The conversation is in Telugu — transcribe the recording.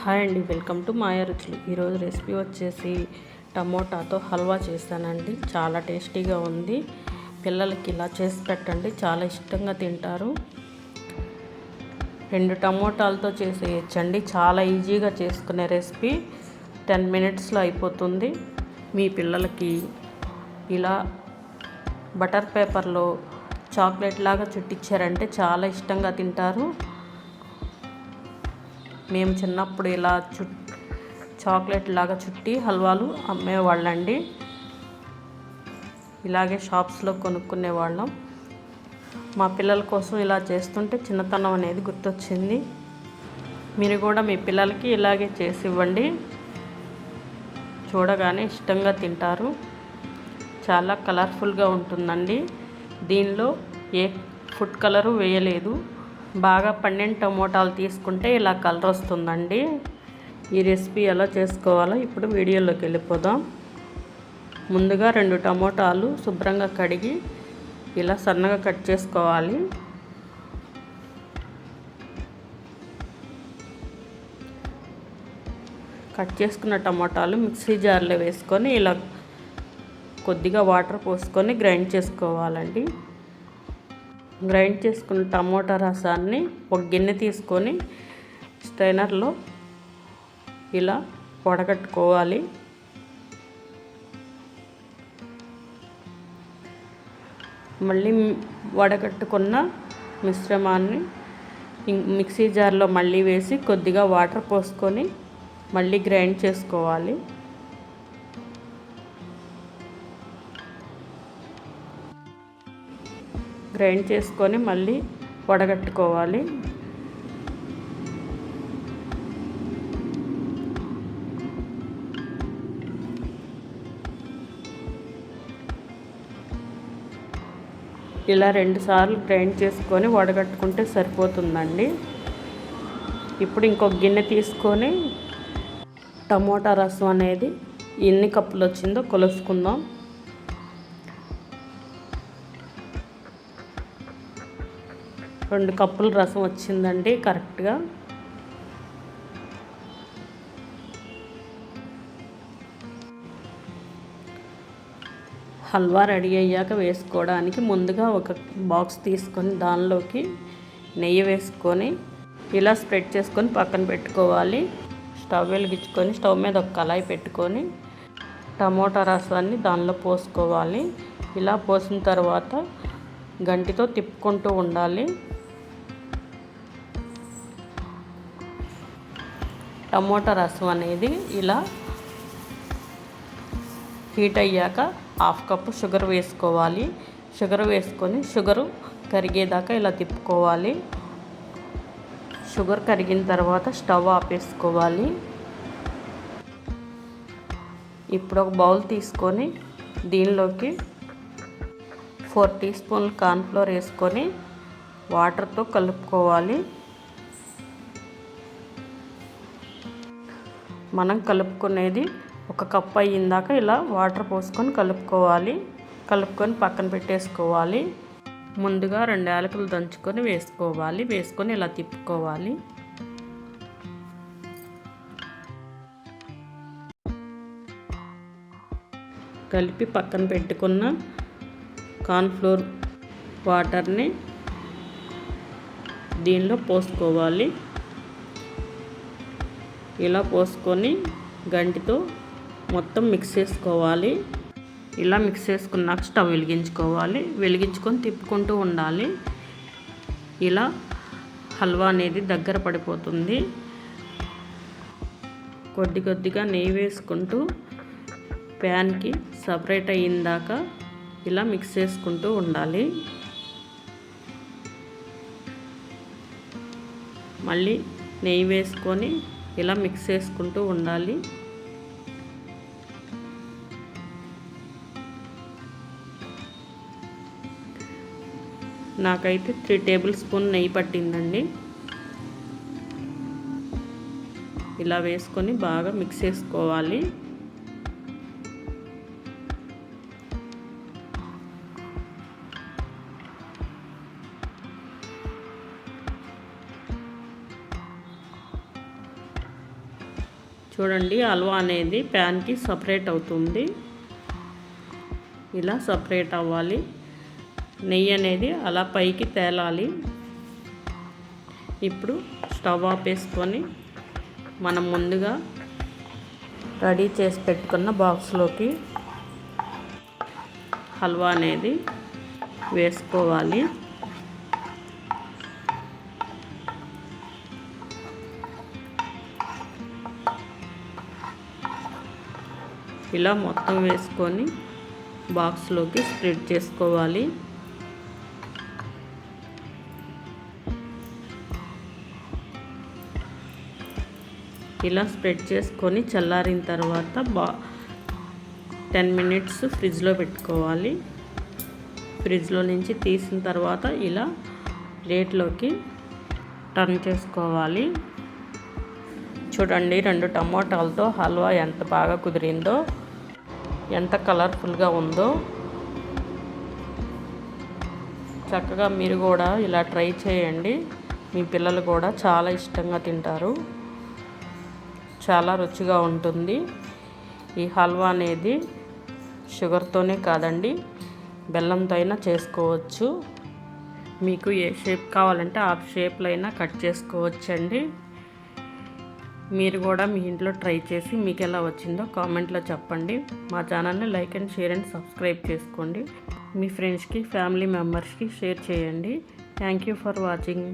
హాయ్ అండి, వెల్కమ్ టు మాయా రుచులు. ఈరోజు రెసిపీ వచ్చేసి టమోటాతో హల్వా చేశానండి. చాలా టేస్టీగా ఉంది. పిల్లలకి ఇలా చేసి పెట్టండి, చాలా ఇష్టంగా తింటారు. 2 టమోటాలతో చేసేయచ్చండి. చాలా ఈజీగా చేసుకునే రెసిపీ, 10 మినిట్స్లో అయిపోతుంది. మీ పిల్లలకి ఇలా బటర్ పేపర్లో చాక్లెట్ లాగా చుట్టించారంటే చాలా ఇష్టంగా తింటారు. మేము చిన్నప్పుడు ఇలా చాక్లెట్ లాగా చుట్టి హల్వాలు అమ్మేవాళ్ళండి. ఇలాగే షాప్స్లో కొనుక్కునేవాళ్ళం. మా పిల్లల కోసం ఇలా చేస్తుంటే చిన్నతనం అనేది గుర్తొచ్చింది. మీరు కూడా మీ పిల్లలకి ఇలాగే చేసి ఇవ్వండి, చూడగానే ఇష్టంగా తింటారు. చాలా కలర్ఫుల్గా ఉంటుందండి. దీనిలో ఏ ఫుడ్ కలరు వేయలేదు. బాగా పండిన టమోటాలు తీసుకుంటే ఇలా కలర్ వస్తుందండి. ఈ రెసిపీ ఎలా చేసుకోవాలో ఇప్పుడు వీడియోలోకి వెళ్ళిపోదాం. ముందుగా 2 టమోటాలు శుభ్రంగా కడిగి ఇలా సన్నగా కట్ చేసుకోవాలి. కట్ చేసుకున్న టమోటాలు మిక్సీ జార్లో వేసుకొని ఇలా కొద్దిగా వాటర్ పోసుకొని గ్రైండ్ చేసుకోవాలండి. గ్రైండ్ చేసుకున్న టమోటా రసాన్ని ఒక గిన్నె తీసుకొని స్ట్రైనర్లో ఇలా వడగట్టుకోవాలి. మళ్ళీ వడగట్టుకున్న మిశ్రమాన్ని మిక్సీ జార్లో మళ్ళీ వేసి కొద్దిగా వాటర్ పోసుకొని మళ్ళీ గ్రైండ్ చేసుకోవాలి. గ్రైండ్ చేసుకొని మళ్ళీ వడగట్టుకోవాలి. ఇలా 2 సార్లు గ్రైండ్ చేసుకొని వడగట్టుకుంటే సరిపోతుందండి. ఇప్పుడు ఇంకొక గిన్నె తీసుకొని టమోటా రసం అనేది ఎన్ని కప్పులు వచ్చిందో కొలుసుకుందాం. 2 కప్పుల రసం వచ్చిందండి కరెక్ట్గా. హల్వా రెడీ అయ్యాక వేసుకోవడానికి ముందుగా ఒక బాక్స్ తీసుకొని దానిలోకి నెయ్యి వేసుకొని ఇలా స్ప్రెడ్ చేసుకొని పక్కన పెట్టుకోవాలి. స్టవ్ వెలిగించుకొని స్టవ్ మీద ఒక కళాయి పెట్టుకొని టమోటా రసాన్ని దానిలో పోసుకోవాలి. ఇలా పోసిన తర్వాత గంటితో తిప్పుకుంటూ ఉండాలి. టమోటా రసం అనేది ఇలా హీట్ అయ్యాక 1/2 కప్పు షుగర్ వేసుకోవాలి. షుగర్ వేసుకొని షుగరు కరిగేదాకా ఇలా తిప్పుకోవాలి. షుగర్ కరిగిన తర్వాత స్టవ్ ఆపేసుకోవాలి. ఇప్పుడు ఒక బౌల్ తీసుకొని దీనిలోకి 4 టీ స్పూన్లు కార్న్ఫ్లోర్ వేసుకొని వాటర్తో కలుపుకోవాలి. మనం కలుపుకునేది 1 కప్ అయ్యిందాక ఇలా వాటర్ పోసుకొని కలుపుకొని పక్కన పెట్టేసుకోవాలి. ముందుగా 2 యాలకులు దంచుకొని వేసుకొని ఇలా తిప్పుకోవాలి. కలిపి పక్కన పెట్టుకున్న కార్న్ఫ్లోర్ వాటర్ని దీనిలో పోసుకోవాలి. ఇలా పోసుకొని గంటితో మొత్తం మిక్స్ చేసుకోవాలి. ఇలా మిక్స్ చేసుకున్నాక స్టవ్ వెలిగించుకొని తిప్పుకుంటూ ఉండాలి. ఇలా హల్వా అనేది దగ్గర పడిపోతుంది. కొద్దిగా నెయ్యి వేసుకుంటూ ప్యాన్కి సపరేట్ అయ్యిందాక ఇలా మిక్స్ చేసుకుంటూ ఉండాలి. మళ్ళీ నెయ్యి వేసుకొని ఇలా మిక్స్ చేసుకుంటూ ఉండాలి. నాకైతే 3 టేబుల్ స్పూన్ నెయ్యి పట్టిందండి. ఇలా వేసుకొని బాగా మిక్స్ చేసుకోవాలి. చూడండి, హల్వా అనేది ప్యాన్కి సపరేట్ అవుతుంది. ఇలా సపరేట్ అవ్వాలి. నెయ్యి అనేది అలా పైకి తేలాలి. ఇప్పుడు స్టవ్ ఆపేసుకొని మనం ముందుగా రెడీ చేసి పెట్టుకున్న బాక్స్లోకి హల్వా అనేది వేసుకోవాలి. ఇలా మొత్తం వేసుకొని బాక్స్లోకి స్ప్రెడ్ చేసుకోవాలి. ఇలా స్ప్రెడ్ చేసుకొని చల్లారిన తర్వాత 10 మినిట్స్ ఫ్రిడ్జ్లో పెట్టుకోవాలి. ఫ్రిడ్జ్లో నుంచి తీసిన తర్వాత ఇలా ప్లేట్లోకి టర్న్ చేసుకోవాలి. చూడండి, 2 టమోటాలతో హల్వా ఎంత బాగా కుదిరిందో, ఎంత కలర్ఫుల్గా ఉందో. చక్కగా మీరు కూడా ఇలా ట్రై చేయండి. మీ పిల్లలు కూడా చాలా ఇష్టంగా తింటారు. చాలా రుచిగా ఉంటుంది. ఈ హల్వా అనేది షుగర్తోనే కాదండి, బెల్లంతో అయినా చేసుకోవచ్చు. మీకు ఏ షేప్ కావాలంటే ఆ షేప్లో అయినా కట్ చేసుకోవచ్చండి. మీరు కూడా మీ ఇంట్లో ట్రై చేసి మీకు ఎలా వచ్చిందో కామెంట్లో చెప్పండి. మా ఛానల్ని like and share and subscribe చేసుకోండి. మీ ఫ్రెండ్స్కి, ఫ్యామిలీ మెంబర్స్కి షేర్ చేయండి. Thank you for watching.